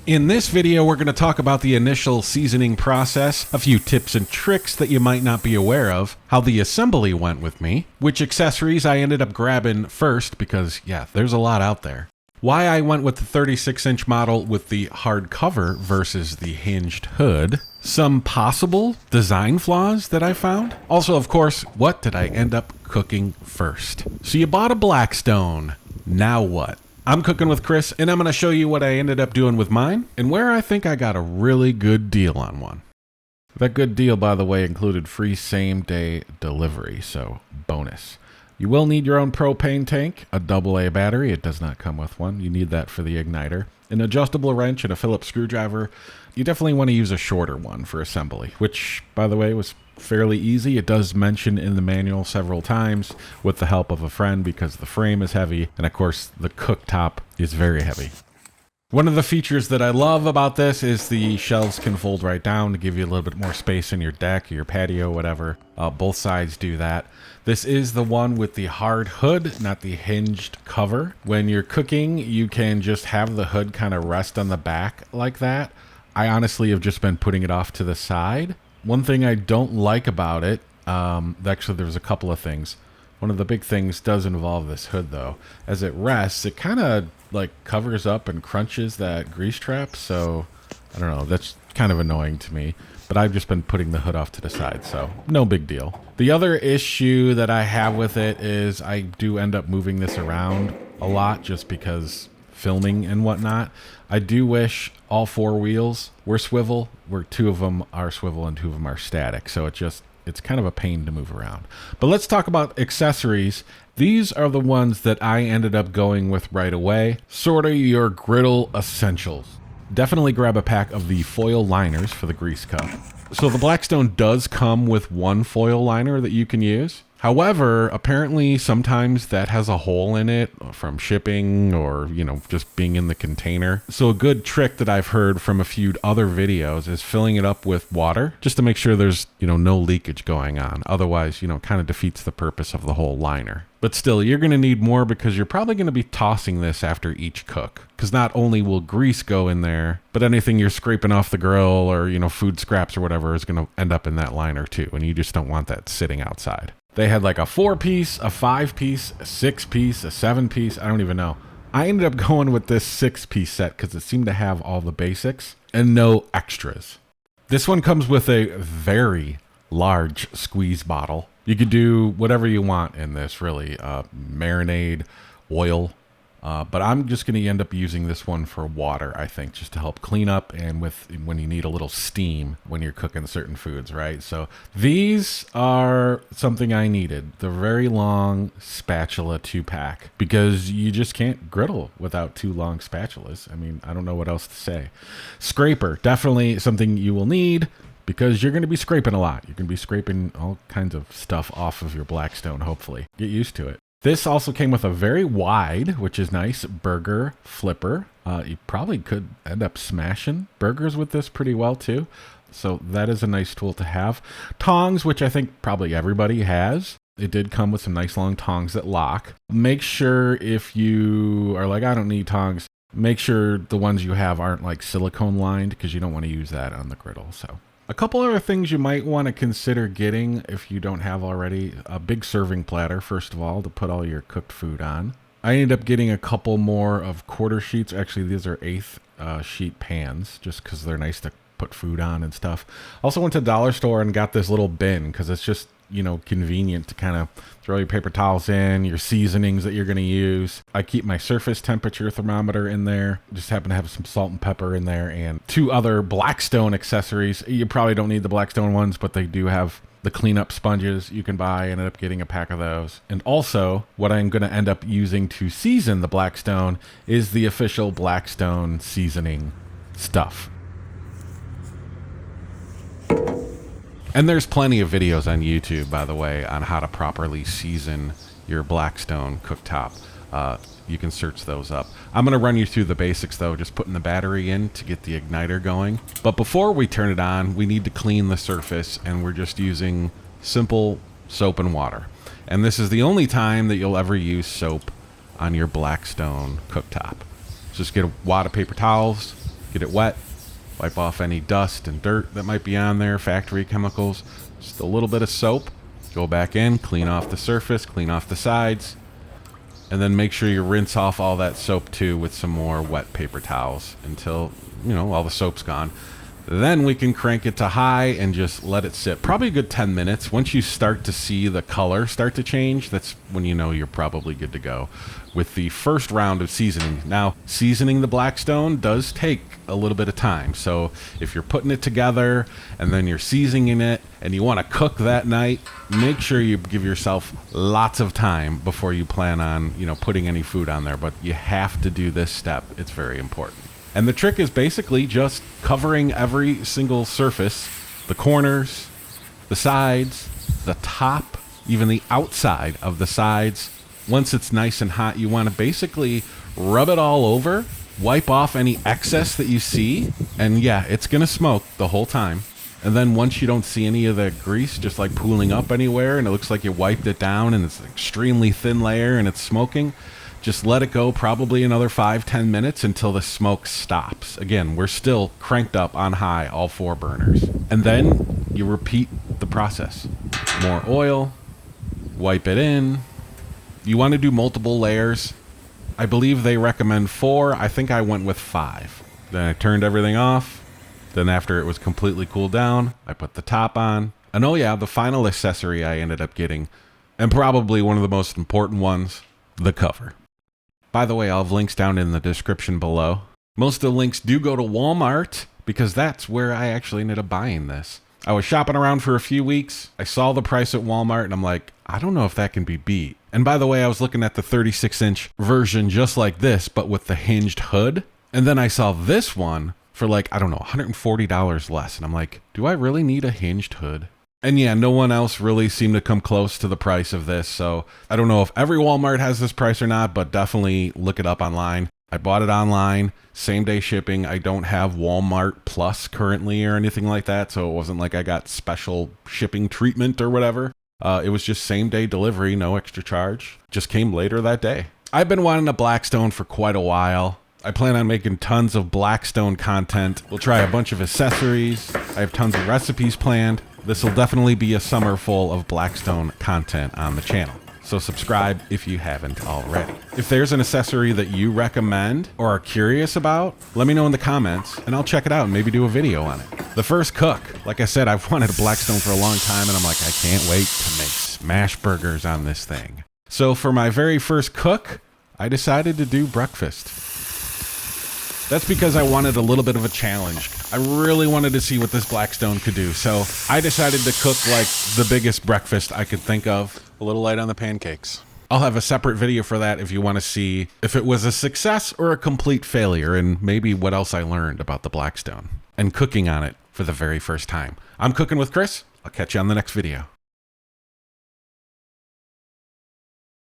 In this video, we're going to talk about the initial seasoning process, a few tips and tricks that you might not be aware of, how the assembly went with me, which accessories I ended up grabbing first because, yeah, there's a lot out there, why I went with the 36-inch model with the hard cover versus the hinged hood, some possible design flaws that I found. Also, of course, what did I end up cooking first? So you bought a Blackstone. Now what? I'm cooking with Chris, and I'm going to show you what I ended up doing with mine and where I think I got a really good deal on one. That good deal, by the way, included free same-day delivery, so bonus. You will need your own propane tank, a AA battery. It does not come with one. You need that for the igniter. An adjustable wrench and a Phillips screwdriver. You definitely want to use a shorter one for assembly, which, by the way, was fairly easy. It does mention in the manual several times with the help of a friend because the frame is heavy and of course the cooktop is very heavy. One of the features that I love about this is the shelves can fold right down to give you a little bit more space in your deck or your patio, whatever. Both sides do that. This is the one with the hard hood, not the hinged cover. When you're cooking, you can just have the hood kind of rest on the back like that. I honestly have just been putting it off to the side. One thing I don't like about it, actually there's a couple of things. One of the big things does involve this hood though. As it rests, it kind of like covers up and crunches that grease trap. So I don't know, that's kind of annoying to me, but I've just been putting the hood off to the side, so no big deal. The other issue that I have with it is I do end up moving this around a lot just because filming and whatnot. I do wish all four wheels were swivel, where two of them are swivel and two of them are static. So it's kind of a pain to move around. But let's talk about accessories. These are the ones that I ended up going with right away. Sort of your griddle essentials. Definitely grab a pack of the foil liners for the grease cup. So the Blackstone does come with one foil liner that you can use. However, apparently sometimes that has a hole in it from shipping or, just being in the container. So a good trick that I've heard from a few other videos is filling it up with water just to make sure there's, no leakage going on. Otherwise, kind of defeats the purpose of the whole liner. But still, you're going to need more because you're probably going to be tossing this after each cook. Because not only will grease go in there, but anything you're scraping off the grill or, food scraps or whatever is going to end up in that liner too. And you just don't want that sitting outside. They had like a 4-piece, a 5-piece, a 6-piece, a 7-piece. I don't even know. I ended up going with this 6-piece set because it seemed to have all the basics and no extras. This one comes with a very large squeeze bottle. You could do whatever you want in this, really. Marinade, oil. But I'm just going to end up using this one for water, I think, just to help clean up and when you need a little steam when you're cooking certain foods, right? So these are something I needed. The very long spatula 2-pack because you just can't griddle without 2 long spatulas. I mean, I don't know what else to say. Scraper, definitely something you will need because you're going to be scraping a lot. You're going to be scraping all kinds of stuff off of your Blackstone, hopefully. Get used to it. This also came with a very wide, which is nice, burger flipper. You probably could end up smashing burgers with this pretty well too. So that is a nice tool to have. Tongs, which I think probably everybody has. It did come with some nice long tongs that lock. Make sure if you are like, I don't need tongs, make sure the ones you have aren't like silicone lined because you don't want to use that on the griddle. So a couple other things you might want to consider getting if you don't have already. A big serving platter, first of all, to put all your cooked food on. I ended up getting a couple more of quarter sheets. Actually, these are 1/8 sheet pans just because they're nice to put food on and stuff. Also went to the dollar store and got this little bin because it's just, convenient to kind of throw your paper towels in, your seasonings that you're going to use. I keep my surface temperature thermometer in there. Just happen to have some salt and pepper in there and 2 other Blackstone accessories. You probably don't need the Blackstone ones, but they do have the cleanup sponges you can buy. I ended up getting a pack of those. And also, what I'm going to end up using to season the Blackstone is the official Blackstone seasoning stuff. And there's plenty of videos on YouTube, by the way, on how to properly season your Blackstone cooktop. You can search those up. I'm going to run you through the basics, though, just putting the battery in to get the igniter going. But before we turn it on, we need to clean the surface, and we're just using simple soap and water. And this is the only time that you'll ever use soap on your Blackstone cooktop. Just get a wad of paper towels, Get it wet. Wipe off any dust and dirt that might be on there, factory chemicals. Just a little bit of soap. Go back in, clean off the surface, clean off the sides. And then make sure you rinse off all that soap too with some more wet paper towels until, all the soap's gone. Then we can crank it to high and just let it sit. Probably a good 10 minutes. Once you start to see the color start to change, that's when you know you're probably good to go with the first round of seasoning. Now, seasoning the Blackstone does take a little bit of time. So if you're putting it together and then you're seasoning it and you want to cook that night, make sure you give yourself lots of time before you plan on, putting any food on there. But you have to do this step. It's very important. And the trick is basically just covering every single surface, the corners, the sides, the top, even the outside of the sides. Once it's nice and hot, you want to basically rub it all over, wipe off any excess that you see, and yeah, it's going to smoke the whole time. And then once you don't see any of the grease just like pooling up anywhere and it looks like you wiped it down and it's an extremely thin layer and it's smoking, just let it go probably another 5-10 minutes until the smoke stops. Again, we're still cranked up on high, all 4 burners. And then you repeat the process. More oil, wipe it in. You want to do multiple layers. I believe they recommend 4. I think I went with 5. Then I turned everything off. Then after it was completely cooled down, I put the top on. And oh yeah, the final accessory I ended up getting, and probably one of the most important ones, the cover. By the way, I'll have links down in the description below. Most of the links do go to Walmart because that's where I actually ended up buying this. I was shopping around for a few weeks. I saw the price at Walmart and I'm like, I don't know if that can be beat. And by the way, I was looking at the 36-inch version just like this, but with the hinged hood. And then I saw this one for like, I don't know, $140 less. And I'm like, do I really need a hinged hood? And yeah, no one else really seemed to come close to the price of this. So I don't know if every Walmart has this price or not, but definitely look it up online. I bought it online, same day shipping. I don't have Walmart Plus currently or anything like that. So it wasn't like I got special shipping treatment or whatever. It was just same day delivery, no extra charge. Just came later that day. I've been wanting a Blackstone for quite a while. I plan on making tons of Blackstone content. We'll try a bunch of accessories. I have tons of recipes planned. This will definitely be a summer full of Blackstone content on the channel. So subscribe if you haven't already. If there's an accessory that you recommend or are curious about, let me know in the comments and I'll check it out and maybe do a video on it. The first cook. Like I said, I've wanted a Blackstone for a long time and I'm like, I can't wait to make smash burgers on this thing. So for my very first cook, I decided to do breakfast. That's because I wanted a little bit of a challenge. I really wanted to see what this Blackstone could do. So I decided to cook like the biggest breakfast I could think of. A little light on the pancakes. I'll have a separate video for that if you want to see if it was a success or a complete failure and maybe what else I learned about the Blackstone and cooking on it for the very first time. I'm Cooking with Chris. I'll catch you on the next video.